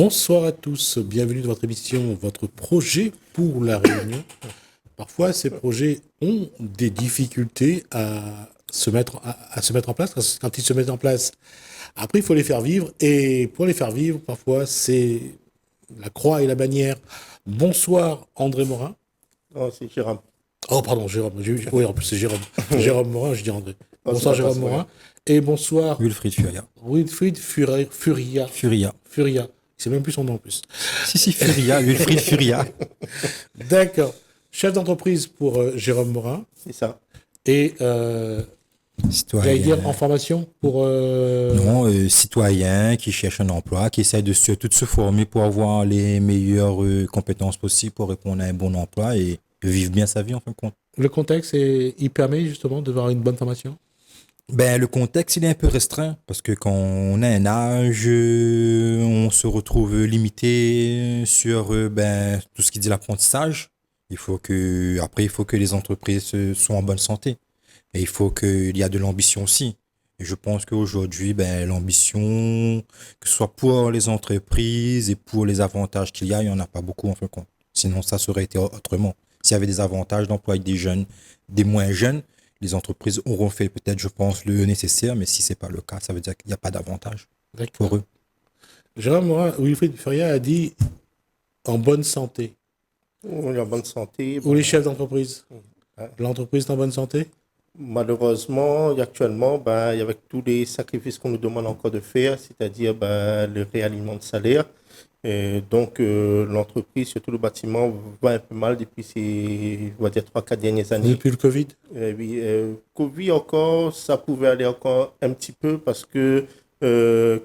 Bonsoir à tous, bienvenue dans votre émission, votre projet pour la Réunion. Parfois, ces projets ont des difficultés à se mettre en place. Quand ils se mettent en place, après, il faut les faire vivre. Et pour les faire vivre, parfois, c'est la croix et la bannière. Bonsoir, André Morin. Oh, c'est Jérôme. Oh, pardon, Jérôme. Oui, en plus, c'est Jérôme. Jérôme Morin, je dis André. Oh, c'est Bonsoir, pas Jérôme grave, Morin. Et bonsoir, Wilfried Furia. Wilfried Furia. Furia. Furia. C'est même plus son nom en plus. Si, Furia, Wilfried Furia. D'accord. Chef d'entreprise pour Jérôme Morin. c'est ça. Et j'allais Citoyen. dire en formation pour. Non, citoyen qui cherche un emploi, qui essaie de surtout de se former pour avoir les meilleures compétences possibles pour répondre à un bon emploi et de vivre bien sa vie en fin de compte. Le contexte, il permet justement d'avoir une bonne formation. Ben, le contexte, il est un peu restreint parce que quand on a un âge, on se retrouve limité sur tout ce qui dit l'apprentissage. Après, il faut que les entreprises soient en bonne santé. Et il faut qu'il y a de l'ambition aussi. Et je pense qu'aujourd'hui, l'ambition, que ce soit pour les entreprises et pour les avantages qu'il y a, il n'y en a pas beaucoup en fin de compte. Sinon, ça serait été autrement. S'il y avait des avantages d'employer des jeunes, des moins jeunes, les entreprises auront fait peut-être, je pense, le nécessaire, mais si ce n'est pas le cas, ça veut dire qu'il n'y a pas d'avantage pour eux. Jérôme Morin, Wilfried Furia a dit en bonne santé. On est en bonne santé. Ou les chefs d'entreprise. Ouais. L'entreprise est en bonne santé. Malheureusement, actuellement, avec tous les sacrifices qu'on nous demande encore de faire, c'est-à-dire le réalignement de salaire, et donc l'entreprise, surtout le bâtiment, va un peu mal depuis ces, on va dire, 3-4 dernières années. Depuis le Covid. Oui, Covid encore, ça pouvait aller encore un petit peu parce que,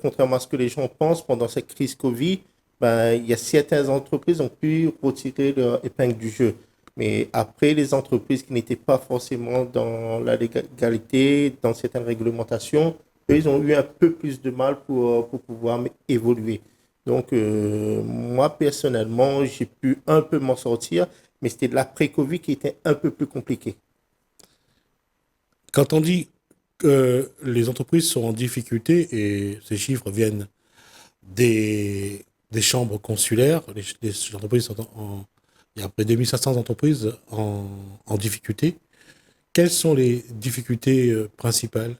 contrairement à ce que les gens pensent, pendant cette crise Covid, il y a certaines entreprises qui ont pu retirer leur épingle du jeu. Mais après, les entreprises qui n'étaient pas forcément dans la légalité, dans certaines réglementations, eux, ils ont eu un peu plus de mal pour pouvoir évoluer. Donc, moi, personnellement, j'ai pu un peu m'en sortir, mais c'était l'après-Covid qui était un peu plus compliqué. Quand on dit que les entreprises sont en difficulté, et ces chiffres viennent des chambres consulaires, les entreprises sont il y a près de 2500 entreprises en difficulté. Quelles sont les difficultés principales?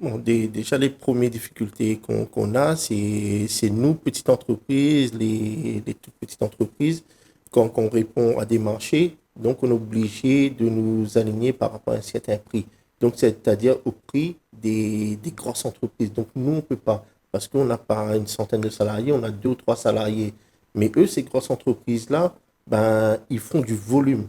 Bon, déjà, les premières difficultés qu'on a, c'est nous, petites entreprises, les toutes petites entreprises, quand on répond à des marchés, donc on est obligé de nous aligner par rapport à un certain prix. Donc, c'est-à-dire au prix des grosses entreprises. Donc, nous, on ne peut pas, parce qu'on n'a pas une centaine de salariés, on a 2 ou 3 salariés. Mais eux, ces grosses entreprises-là, ils font du volume.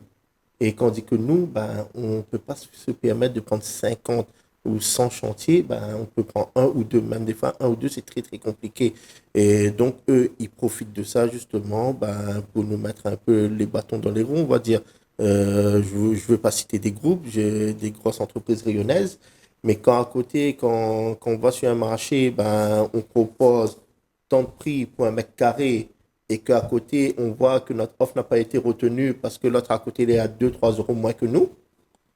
Et quand on dit que nous, on ne peut pas se permettre de prendre 50 ou 100 chantiers, on peut prendre un ou deux, même des fois un ou deux, c'est très très compliqué. Et donc, eux, ils profitent de ça justement pour nous mettre un peu les bâtons dans les roues, on va dire. Je ne veux pas citer des groupes, j'ai des grosses entreprises rayonnaises, mais quand à côté, quand on va sur un marché, on propose tant de prix pour un mètre carré et qu'à côté, on voit que notre offre n'a pas été retenue parce que l'autre à côté, il est à 2-3 € moins que nous.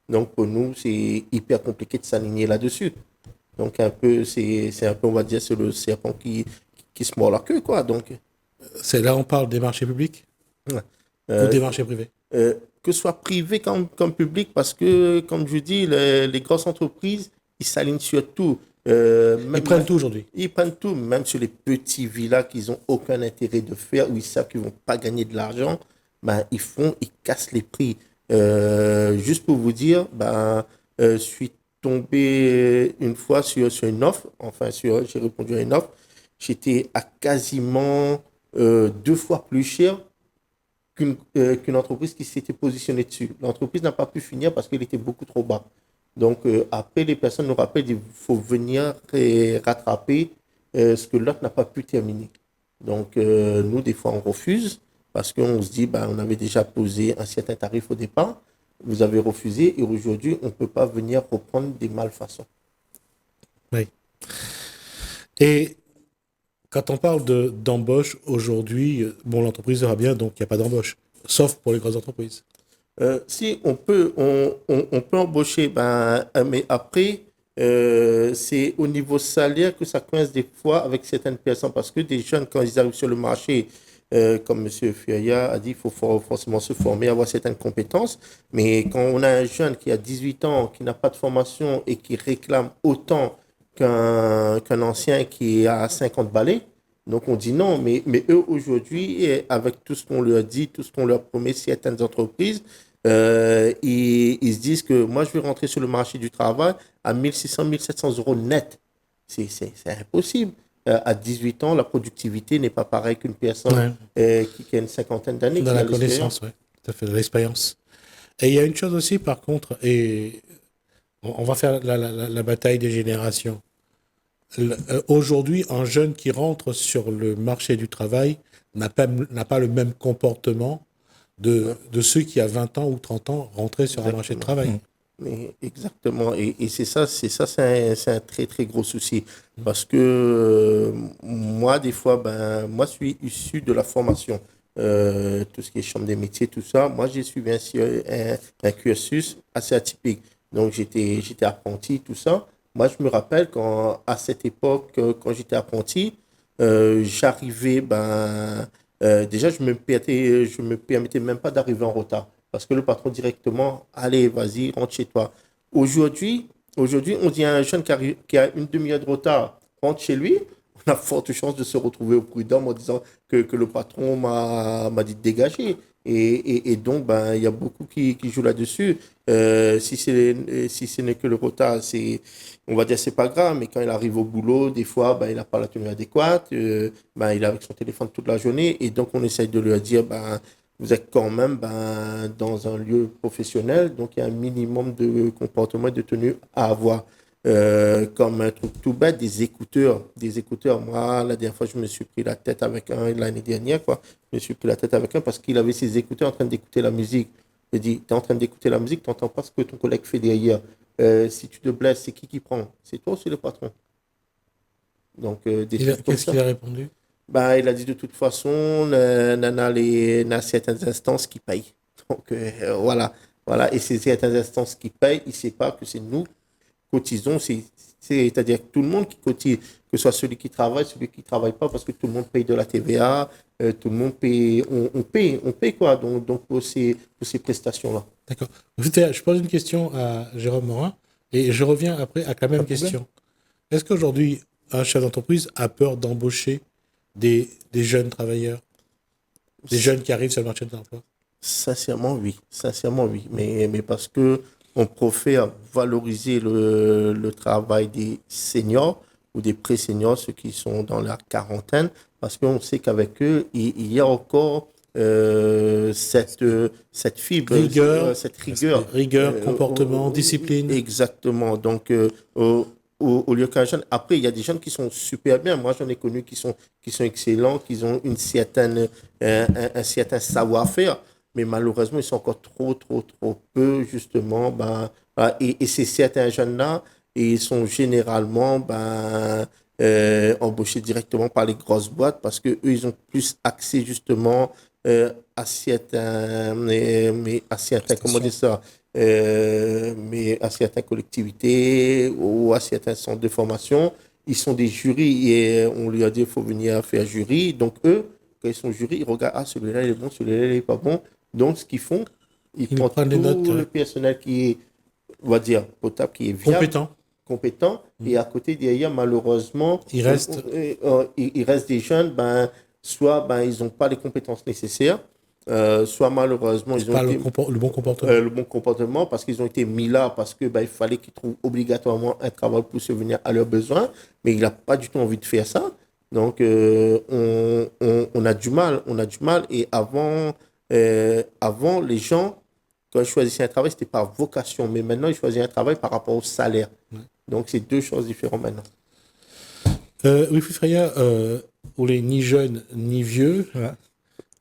Donc, pour nous, c'est hyper compliqué de s'aligner là-dessus. Donc, un peu, c'est un peu, on va dire, c'est le serpent qui se mord la queue, quoi. Donc, C'est là on parle des marchés publics ou des marchés privés. que ce soit privé comme public, parce que, comme je dis, les grosses entreprises, ils s'alignent sur tout. Ils prennent tout aujourd'hui. Ils prennent tout, même sur les petits villas qu'ils n'ont aucun intérêt de faire, où ils savent qu'ils ne vont pas gagner de l'argent, ils cassent les prix. Juste pour vous dire, je suis tombé une fois sur une offre, j'ai répondu à une offre, j'étais à quasiment 2 fois plus cher qu'une entreprise qui s'était positionnée dessus. L'entreprise n'a pas pu finir parce qu'elle était beaucoup trop bas. Donc, après, les personnes nous rappellent qu'il faut venir rattraper ce que l'autre n'a pas pu terminer. Donc, nous, des fois, on refuse parce qu'on se dit, on avait déjà posé un certain tarif au départ, vous avez refusé et aujourd'hui, on ne peut pas venir reprendre des malfaçons. Oui. Et quand on parle d'embauche aujourd'hui, l'entreprise ira bien, donc il n'y a pas d'embauche, sauf pour les grosses entreprises. Si on peut embaucher, mais après, c'est au niveau salaire que ça coince des fois avec certaines personnes parce que des jeunes, quand ils arrivent sur le marché, comme M. Fuaya a dit, il faut forcément se former, avoir certaines compétences. Mais quand on a un jeune qui a 18 ans, qui n'a pas de formation et qui réclame autant qu'un ancien qui a 50 balais, donc on dit non. Mais eux, aujourd'hui, avec tout ce qu'on leur dit, tout ce qu'on leur promet, certaines entreprises, ils se disent que moi, je vais rentrer sur le marché du travail à 1600, 1700 euros net. C'est impossible. À 18 ans, la productivité n'est pas pareille qu'une personne qui a une cinquantaine d'années. Dans la connaissance, oui, tout à fait, de l'expérience. Et il y a une chose aussi, par contre, et on va faire la bataille des générations. Aujourd'hui, un jeune qui rentre sur le marché du travail n'a pas le même comportement de ceux qui, à 20 ans ou 30 ans, rentraient sur un marché de travail. Mais exactement. Et c'est un très, très gros souci. Parce que moi, des fois, moi, je suis issu de la formation. Tout ce qui est chambre des métiers, tout ça. Moi, j'ai suivi un cursus assez atypique. Donc, j'étais apprenti, tout ça. Moi, je me rappelle à cette époque, quand j'étais apprenti, j'arrivais, déjà, je me permettais même pas d'arriver en retard. Parce que le patron directement, allez, vas-y, rentre chez toi. Aujourd'hui, on dit à un jeune qui a une demi-heure de retard, rentre chez lui. On a forte chance de se retrouver au prud'homme en disant que le patron m'a dit de dégager. Et donc, il y a beaucoup qui jouent là-dessus. Si ce n'est que le retard, on va dire, c'est pas grave, mais quand il arrive au boulot, des fois, il n'a pas la tenue adéquate, il est avec son téléphone toute la journée, et donc on essaye de lui dire, vous êtes quand même dans un lieu professionnel, donc il y a un minimum de comportement et de tenue à avoir. Comme un truc tout bête, des écouteurs. Moi, la dernière fois, je me suis pris la tête avec un, l'année dernière, quoi. Je me suis pris la tête avec un parce qu'il avait ses écouteurs en train d'écouter la musique. Je dis, tu es en train d'écouter la musique, tu n'entends pas ce que ton collègue fait derrière. Si tu te blesses, c'est qui prend? C'est toi ou c'est le patron? Donc, Qu'est-ce qu'il a répondu? Il a dit de toute façon, il y a certaines instances qui payent. Donc, voilà. Et ces certaines instances qui payent, il ne sait pas que c'est nous cotisons, c'est-à-dire que tout le monde qui cotise, que ce soit celui qui travaille, celui qui ne travaille pas, parce que tout le monde paye de la TVA, tout le monde paye, on paye quoi, donc pour ces prestations-là. D'accord. Je pose une question à Jérôme Morin et je reviens après à la même question. Est-ce qu'aujourd'hui, un chef d'entreprise a peur d'embaucher des jeunes travailleurs, des jeunes qui arrivent sur le marché de l'emploi? Sincèrement, oui. Mais parce que on préfère valoriser le travail des seniors ou des pré-seniors, ceux qui sont dans la quarantaine, parce qu'on sait qu'avec eux, il y a encore cette fibre, cette rigueur. Rigueur, comportement, discipline. Exactement. Donc, au lieu qu'un jeune... Après, il y a des jeunes qui sont super bien. Moi, j'en ai connu qui sont excellents, qui ont un certain savoir-faire. Mais malheureusement, ils sont encore trop peu, justement. Et ces certains jeunes-là, ils sont généralement embauchés directement par les grosses boîtes parce qu'eux, ils ont plus accès, justement, à certaines collectivités ou à certains centres de formation. Ils sont des jurys et on lui a dit qu'il faut venir faire jury. Donc, eux, quand ils sont jurys, ils regardent, celui-là, il est bon, celui-là, il n'est pas bon. Donc, ce qu'ils font, ils prennent tout le personnel qui est, on va dire, potable, qui est viable, compétent. Et à côté, derrière, malheureusement, il reste des jeunes, soit ils n'ont pas les compétences nécessaires, soit malheureusement, ils ont le bon comportement. Le bon comportement parce qu'ils ont été mis là, parce que il fallait qu'ils trouvent obligatoirement un travail pour subvenir à leurs besoins, mais il n'a pas du tout envie de faire ça. Donc, on a du mal. Et avant, les gens, quand ils choisissaient un travail, c'était par vocation. Mais maintenant, ils choisissent un travail par rapport au salaire. Donc, c'est deux choses différentes maintenant. Wilfried Freya, on est ni jeune ni vieux.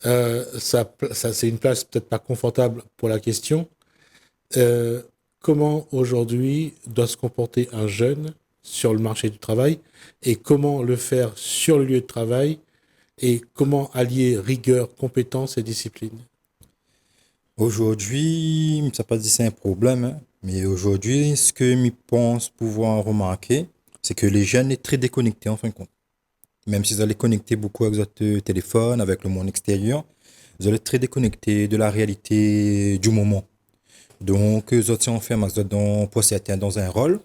Ça, c'est une place peut-être pas confortable pour la question. Comment aujourd'hui doit se comporter un jeune sur le marché du travail et comment le faire sur le lieu de travail et comment allier rigueur, compétence et discipline? Aujourd'hui, ça pas dit c'est un problème. Mais aujourd'hui, ce que je pense pouvoir remarquer, c'est que les jeunes sont très déconnectés en fin de compte. Même s'ils allaient connecter beaucoup avec votre téléphone, avec le monde extérieur, ils allaient être très déconnectés de la réalité du moment. Donc, eux autres s'enferment pour certains dans un rôle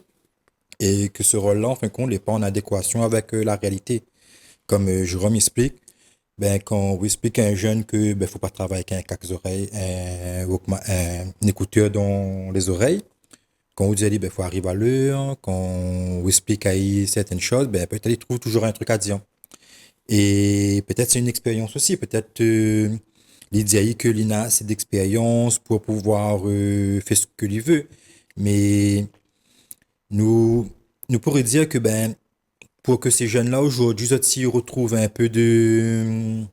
et que ce rôle-là, en fin de compte, n'est pas en adéquation avec la réalité. Comme Jérôme explique, ben, quand on explique à un jeune que ben, faut pas travailler avec un cache-oreille, un écouteur dans les oreilles, quand on dit ben, faut arriver à l'heure, quand on explique à lui certaines choses, ben, peut-être il trouve toujours un truc à dire. Et peut-être c'est une expérience aussi, peut-être il dit à lui que l'INA a assez d'expérience pour pouvoir faire ce que il veut. Mais nous, nous pourrions dire que ben, pour que ces jeunes-là aujourd'hui aussi retrouvent un peu de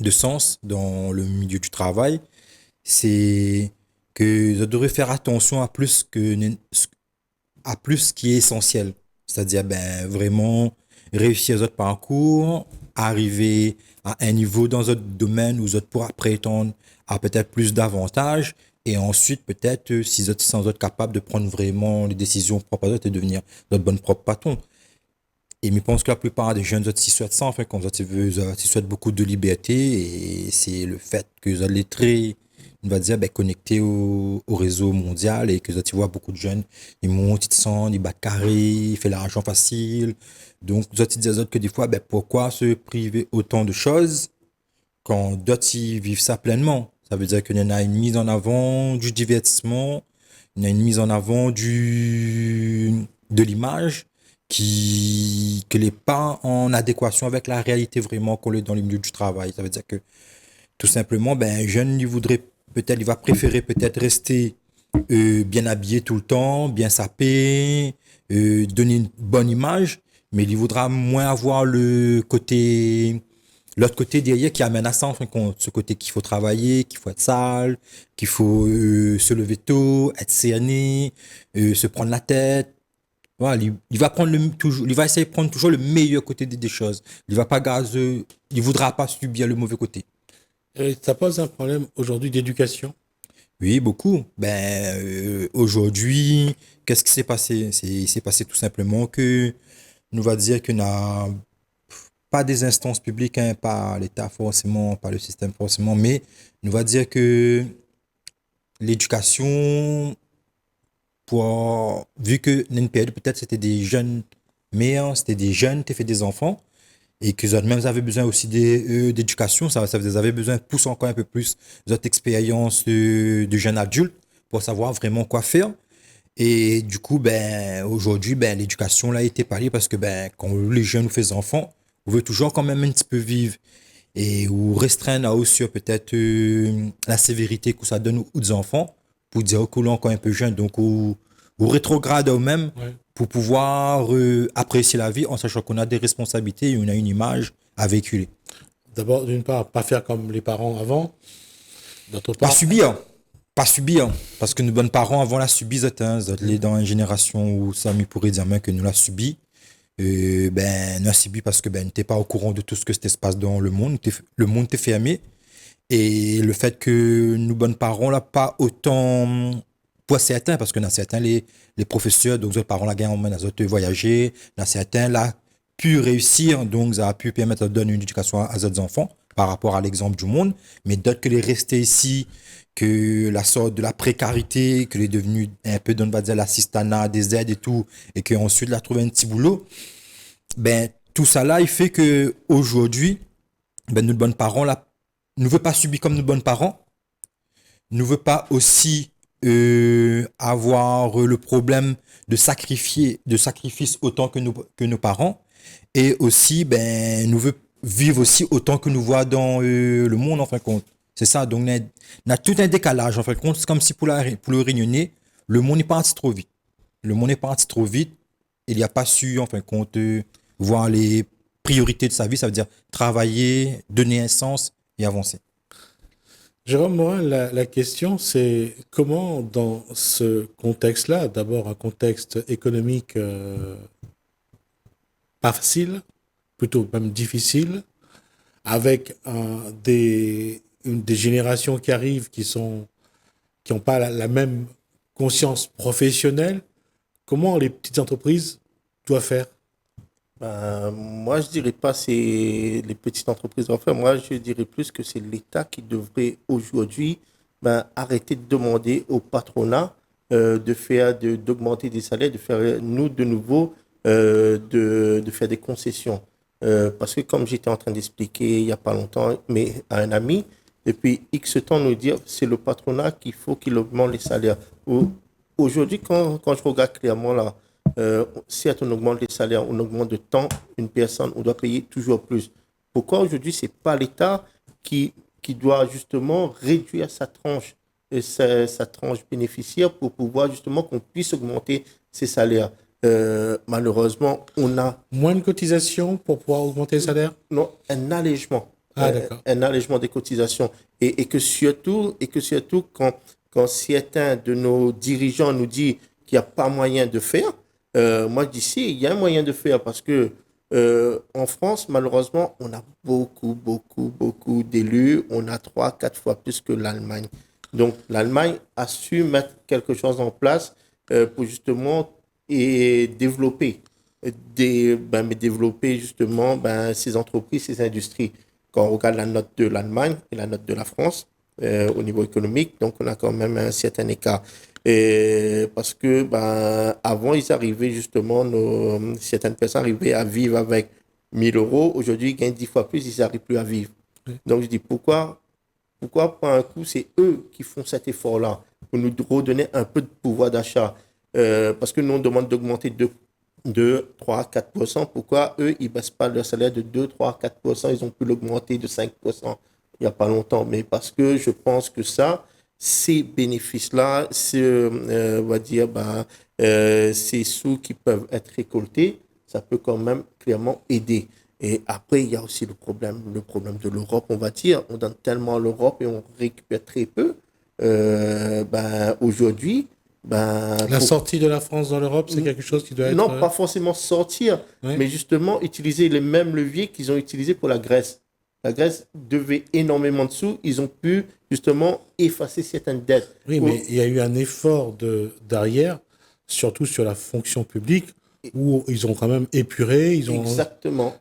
sens dans le milieu du travail, c'est que je devrais faire attention à plus ce qui est essentiel. C'est-à-dire, ben, vraiment réussir votre parcours, arriver à un niveau dans un domaine où vous pourra prétendre à peut-être plus d'avantages et ensuite, peut-être, si vous êtes sans être capable de prendre vraiment les décisions propres à vous et devenir notre bon propre patron. Et je pense que la plupart des jeunes s'y souhaitent ça, en fait, quand ils souhaitent beaucoup de liberté, et c'est le fait que vous allez très, on va dire, ben, connectés au réseau mondial, et que vous voient beaucoup de jeunes, ils montent, ils descendent, ils battent carré, ils font l'argent facile. Donc, vous allez dire que des fois, ben, pourquoi se priver autant de choses quand d'autres ils vivent ça pleinement? Ça veut dire qu'il y en a une mise en avant du divertissement, il y a une mise en avant de l'image qui n'est pas en adéquation avec la réalité vraiment qu'on est dans le milieu du travail. Ça veut dire que tout simplement, ben, un jeune, il va préférer peut-être rester bien habillé tout le temps, bien sapé, donner une bonne image, mais il voudra moins avoir l'autre côté derrière qui amène à ça, en fin de compte. Ce côté qu'il faut travailler, qu'il faut être sale, qu'il faut se lever tôt, être cerné, se prendre la tête. Voilà, il va prendre toujours, il va essayer de prendre toujours le meilleur côté des choses. Il va pas gazer, il voudra pas subir le mauvais côté. Ça pose un problème aujourd'hui d'éducation. Oui, beaucoup. Ben, aujourd'hui, qu'est-ce qui s'est passé? Il s'est passé tout simplement que, nous va dire qu'on n'a pas des instances publiques, hein, pas l'État forcément, pas le système forcément, mais nous va dire que l'éducation, vu que dans une période, peut-être c'était des jeunes meilleurs, c'était des jeunes qui fait des enfants, et que eux même avaient besoin aussi d'éducation, vous avez besoin de pousser encore un peu plus votre expérience de jeune adulte pour savoir vraiment quoi faire. Et du coup, ben, aujourd'hui, ben, l'éducation là, a été parlée parce que ben, quand les jeunes ou les enfants, on veut toujours quand même un petit peu vivre et ou restreindre à aussi peut-être la sévérité que ça donne aux enfants pour dire que l'on est encore un peu jeune, donc ou rétrograde au même Ouais. pour pouvoir apprécier la vie en sachant qu'on a des responsabilités et on a une image à véhiculer. D'abord, d'une part, pas faire comme les parents avant. D'autre Pas part, subir, pas subir, parce que nos bons parents avant la subi, les dans une génération où ça me pourrait dire même que nous l'a subi. Ben, nous l'a subi parce que ben, n'était pas au courant de tout ce que se passe dans le monde, le monde était fermé. Et le fait que nous, bonnes parents, là, pas autant pour certains, parce que dans certains, les professeurs, donc, les parents, là, gagnent, dans d'autres voyager, dans certains, là, pu réussir, donc, ça a pu permettre de donner une éducation à d'autres enfants par rapport à l'exemple du monde, mais d'autres que les rester ici, que la sorte de la précarité, que les devenu un peu, on va dire, l'assistanat, des aides et tout, et qu'ensuite, la trouvé un petit boulot, ben, tout ça là, il fait que aujourd'hui, ben, nos bonnes parents, là, ne veut pas subir comme nos bons parents, ne veut pas aussi avoir le problème de sacrifice autant que nos parents, et aussi, ben, nous veut vivre aussi autant que nous voit dans le monde, en fin de compte. C'est ça, donc on a tout un décalage, en fin de compte. C'est comme si pour le Réunionnais, le monde est parti trop vite. Le monde est parti trop vite, il n'y a pas su, en fin de compte, voir les priorités de sa vie, ça veut dire travailler, donner un sens et avancer. Jérôme Morin, la question, c'est comment, dans ce contexte-là, d'abord un contexte économique pas facile, plutôt même difficile, avec des générations qui arrivent qui n'ont pas la même conscience professionnelle, comment les petites entreprises doivent faire? Moi, je dirais pas c'est les petites entreprises doivent faire. Moi, je dirais plus que c'est l'État qui devrait aujourd'hui arrêter de demander au patronat d'augmenter des salaires, de faire nous de nouveau de faire des concessions. Parce que comme j'étais en train d'expliquer il y a pas longtemps, mais à un ami, depuis X temps nous dire c'est le patronat qu'il faut qu'il augmente les salaires. Aujourd'hui, quand je regarde clairement là, si on augmente les salaires, on augmente de temps, une personne, on doit payer toujours plus. Pourquoi aujourd'hui, ce n'est pas l'État qui doit justement réduire sa tranche, sa tranche bénéficiaire pour pouvoir justement qu'on puisse augmenter ses salaires. Malheureusement, on a Moins de cotisations pour pouvoir augmenter les salaires? non, un allègement. Ah, d'accord. Un allègement des cotisations. Et que surtout, quand certains de nos dirigeants nous disent qu'il n'y a pas moyen de faire, moi, je dis si, il y a un moyen de faire parce que en France, malheureusement, on a beaucoup d'élus. On a 3, 4 fois plus que l'Allemagne. Donc, l'Allemagne a su mettre quelque chose en place pour justement développer, mais développer justement ces entreprises, ces industries. Quand on regarde la note de l'Allemagne et la note de la France au niveau économique, donc on a quand même un certain écart. Et parce que avant, ils arrivaient justement, certaines personnes arrivaient à vivre avec 1000 euros. Aujourd'hui, ils gagnent 10 fois plus, ils n'arrivent plus à vivre. Oui. Donc je dis pourquoi par un coup, c'est eux qui font cet effort-là pour nous redonner un peu de pouvoir d'achat. Parce que nous, on demande d'augmenter de 3 4%. Pourquoi eux, ils ne baissent pas leur salaire de 2 3 4%? Ils ont pu l'augmenter de 5% il n'y a pas longtemps. Mais parce que je pense que ça, ces bénéfices-là, on va dire, ces sous qui peuvent être récoltés, ça peut quand même clairement aider. Et après, il y a aussi le problème de l'Europe, on va dire. On donne tellement à l'Europe et on récupère très peu. Aujourd'hui, La sortie de la France dans l'Europe, c'est quelque chose qui doit être... non, pas forcément sortir, Oui. mais justement utiliser les mêmes leviers qu'ils ont utilisés pour la Grèce. La Grèce devait énormément de sous. Ils ont pu justement effacer certaines dettes. Oui, mais il y a eu un effort derrière, surtout sur la fonction publique, où ils ont quand même épuré. Exactement.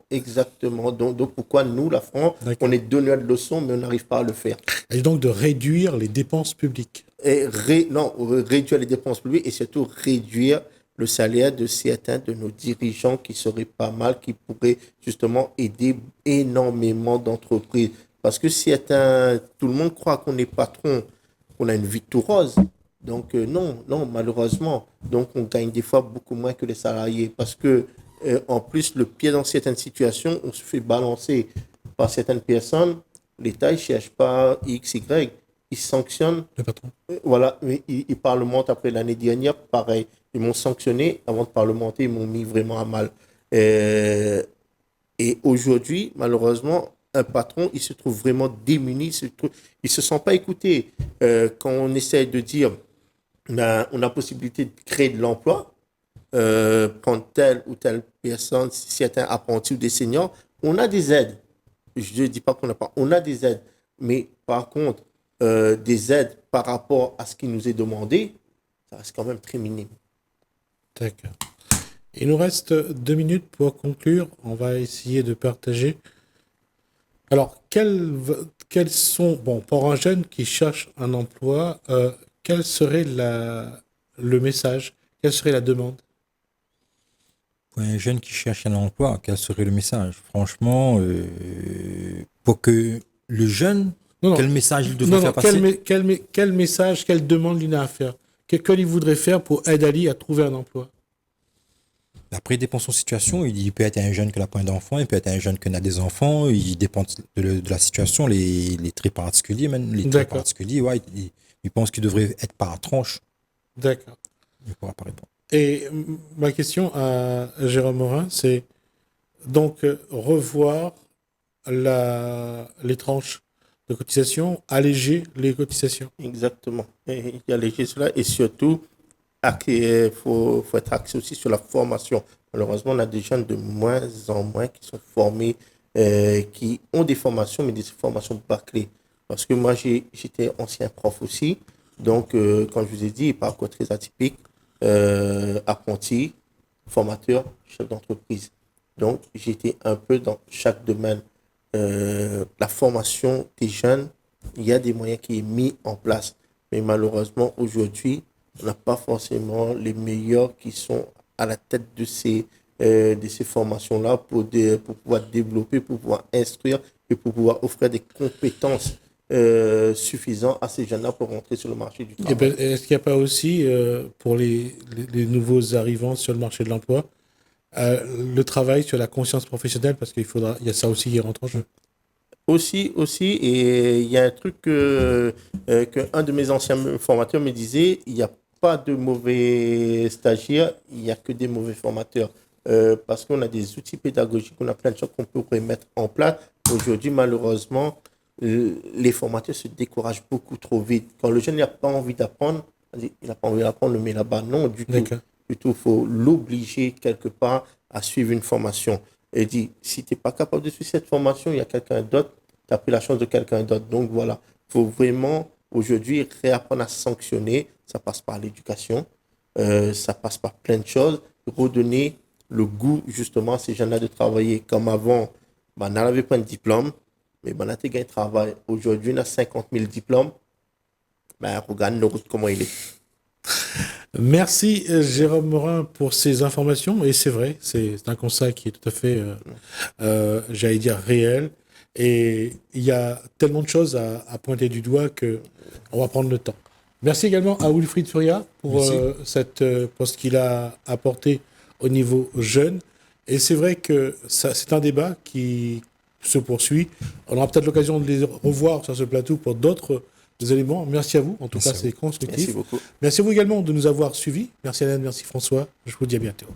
Donc pourquoi nous, la France, D'accord. on est donneur de leçons, mais on n'arrive pas à le faire. Et donc de réduire les dépenses publiques. Et réduire les dépenses publiques et surtout réduire le salaire de certains de nos dirigeants qui seraient pas mal, qui pourraient justement aider énormément d'entreprises. Parce que tout le monde croit qu'on est patron, qu'on a une vie tout rose. Donc non, malheureusement. Donc on gagne des fois beaucoup moins que les salariés. Parce que en plus, le pied dans certaines situations, on se fait balancer par certaines personnes. L'État ne cherche pas X, Y. Il sanctionne. Le patron. Voilà, ils parlementent après l'année dernière, pareil. Ils m'ont sanctionné avant de parlementer, ils m'ont mis vraiment à mal. Et aujourd'hui, malheureusement, un patron, il se trouve vraiment démuni, il ne se sent pas écouté. Quand on essaie de dire, on a la possibilité de créer de l'emploi, prendre telle ou telle personne, certains apprentis ou des seniors, on a des aides. Je ne dis pas qu'on n'a pas, on a des aides. Mais par contre, des aides par rapport à ce qui nous est demandé, ça reste quand même très minime. D'accord. Il nous reste 2 minutes pour conclure. On va essayer de partager. Alors, quels sont, bon, pour un jeune qui cherche un emploi, quel serait le message? Quelle serait la demande? Pour un jeune qui cherche un emploi, quel serait le message? Franchement, pour que le jeune, Non, quel message il devrait faire passer? quel message, quelle demande il a à faire? Qu'est-ce qu'il voudrait faire pour aider Ali à trouver un emploi? Après, il dépend de son situation. Il peut être un jeune qui n'a pas d'enfant, il peut être un jeune qui a des enfants. Il dépend de la situation, les traits particuliers, même. Les traits D'accord. particuliers, ouais, il pense qu'il devrait être par tranche. D'accord. Il ne pourra pas répondre. Et ma question à Jérôme Morin, c'est donc revoir les tranches de cotisation, alléger les cotisations. Exactement. Et il y a léger cela et surtout, il faut être axé aussi sur la formation. Malheureusement, on a des jeunes de moins en moins qui sont formés, qui ont des formations, mais des formations bâclées. Parce que moi, j'étais ancien prof aussi. Donc, comme je vous ai dit, parcours très atypique, apprenti, formateur, chef d'entreprise. Donc, j'étais un peu dans chaque domaine. La formation des jeunes, il y a des moyens qui sont mis en place. Mais malheureusement, aujourd'hui, on n'a pas forcément les meilleurs qui sont à la tête de ces formations-là pour pouvoir développer, pour pouvoir instruire et pour pouvoir offrir des compétences suffisantes à ces jeunes-là pour rentrer sur le marché du Et travail. est-ce qu'il n'y a pas aussi, pour les nouveaux arrivants sur le marché de l'emploi, le travail sur la conscience professionnelle, parce il y a ça aussi qui rentre en jeu. Aussi, et il y a un truc que un de mes anciens formateurs me disait, il n'y a pas de mauvais stagiaires, il n'y a que des mauvais formateurs. Parce qu'on a des outils pédagogiques, on a plein de choses qu'on pourrait mettre en place. Aujourd'hui, malheureusement, les formateurs se découragent beaucoup trop vite. Quand le jeune n'a pas envie d'apprendre, il n'a pas envie d'apprendre, le met là-bas. Non, du tout. D'accord. Du tout, il faut l'obliger quelque part à suivre une formation. Et dit, si tu n'es pas capable de suivre cette formation, il y a quelqu'un d'autre, tu as pris la chance de quelqu'un d'autre. Donc voilà, il faut vraiment aujourd'hui réapprendre à sanctionner. Ça passe par l'éducation, ça passe par plein de choses. Redonner le goût justement à ces jeunes-là de travailler. Comme avant, on n'avait pas de diplôme, mais on a gagné travail. Aujourd'hui, on a 50 000 diplômes. Regarde nos routes, comment il est. Merci Jérôme Morin pour ces informations. Et c'est vrai, c'est un constat qui est tout à fait, j'allais dire, réel. Et il y a tellement de choses à pointer du doigt qu'on va prendre le temps. Merci également à Wilfried Furia pour pour ce qu'il a apporté au niveau jeune. Et c'est vrai que c'est un débat qui se poursuit. On aura peut-être l'occasion de les revoir sur ce plateau pour d'autres éléments. Merci à vous. En tout cas, c'est constructif. Merci beaucoup. Merci à vous également de nous avoir suivis. Merci Alain, merci François. Je vous dis à bientôt.